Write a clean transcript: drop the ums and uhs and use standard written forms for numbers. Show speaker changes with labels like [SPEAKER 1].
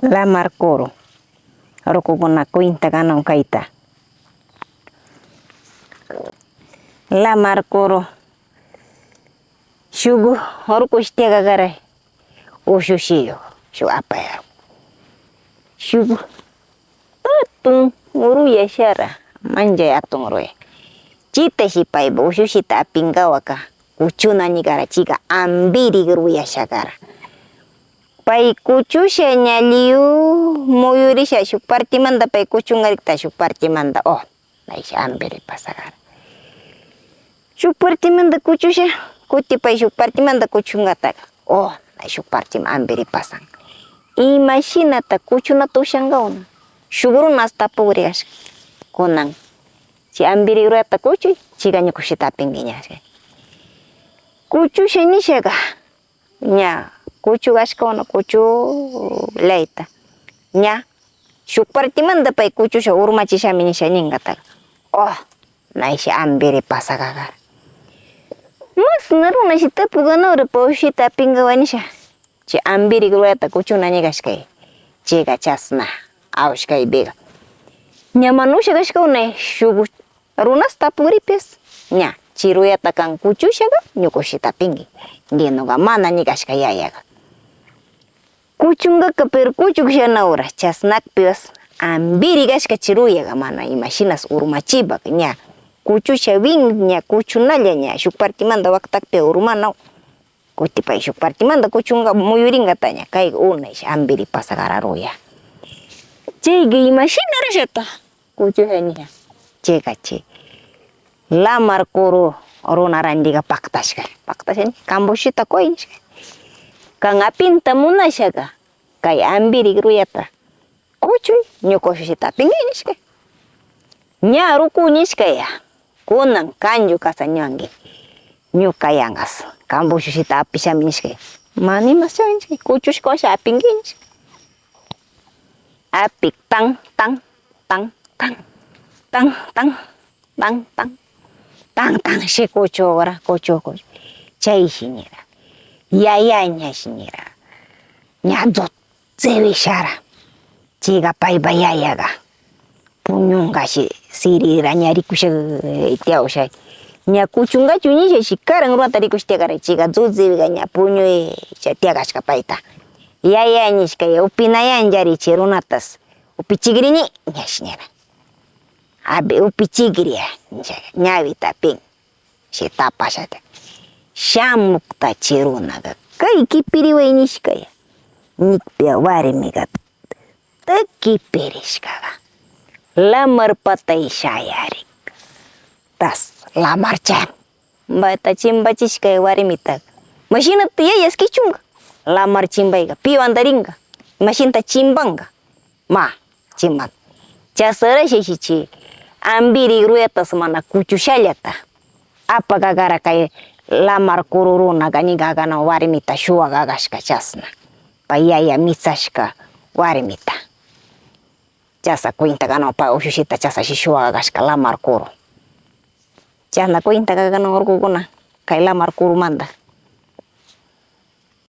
[SPEAKER 1] lamar koro roko kona kuinta kanon kaita lamar koro shugu roko stiaga garai o shushio shu apa ya shugu tung nguru ya syara manja ya tung roe cita si pai bo shushita apingawaka kuchuna ni gara chiga ambiri guru ya shagara pai kuchu shenya liu moyuri sha shuparti manda pai kuchu ngarikta shuparti manda oh nai sha ambiri pasagara shuparti manda kuchu sha kuti pai shuparti manda kuchu ngata oh nai shuparti ambiri pasang imagina ta kuchu na to shangaon shuguru nasta purias konang si ambiri ruata kuchu chiga nyukushita pinginya kuchu sheni shega nya kuchu gaskono kuchu leita nya shuparti manda pai kuchu sha urmachi sha mini sha ningata oh nai sha ambiri pasagagar mas naruna shi tapu gana ora paushita pingawani sha chi ambiri ruata kuchu nani gaskai chiga chasna aushkai bega nya manusha gaskone shugu runas tapu ripes nya ciruya takang kuchu shaga nyukushita pingi ngeno ga mana ni gashka yayaga kuchunga kaper kuchu shana ora chasnak pios ambiri gashka ciruya ga mana imaginas urmachiba nya kuchu shawing nya kuchu nalya nya shuparti manda waktak pe urmana kuti pai shuparti manda kuchunga muyuringa tanya kai una ambiri pasagara roya chega imagina rashata kuchu hanya chega che lamar koro rona randiga paktas ini kamboshita koin kang apinta munashaga kai ambiri gruyata kuchu nyukoshita pingin nya ruku nishka ya kunang kanju kasanyangi nyukayangas kamboshita apisha minishke mani masyangi kuchu shkosha pingin apik tang tang tang tang tang tang tang tang tang tang she kocho ora kocho chai shinira yaya nya shinira nya zot zewi shara chiga pai bayaya ga punyunga shi sirira nya rikusha itiao shai nya kuchunga chuni she shikara ngruata rikushtia gara chiga zot zewi ga nya punyo chatia shka paita yaya nya shka upinaya njari chirunatas upichigrini nya shinira abe upichigiri nya vita ping shi tapa shata shamukta chirunaga kai kipiriwa inishka ya nikpia wari miga takipirishkaga lamar patai shayarik tas lamar cham bata chimba chishka wari mitag mashina tiya yaskichunga lamar chimbaiga piwandaringa mashinta chimbanga ma chimban chasara shichi ambiri rueta semana kuchu shalyata apa gagara kai lamar kururuna gani gagana warimita shua gagashka chasna payaya misashka warimita chasa kuinta gana pa ushushita chasa shishua gagashka lamar kuru chasna kuinta gagana orguguna kai lamar kuru manda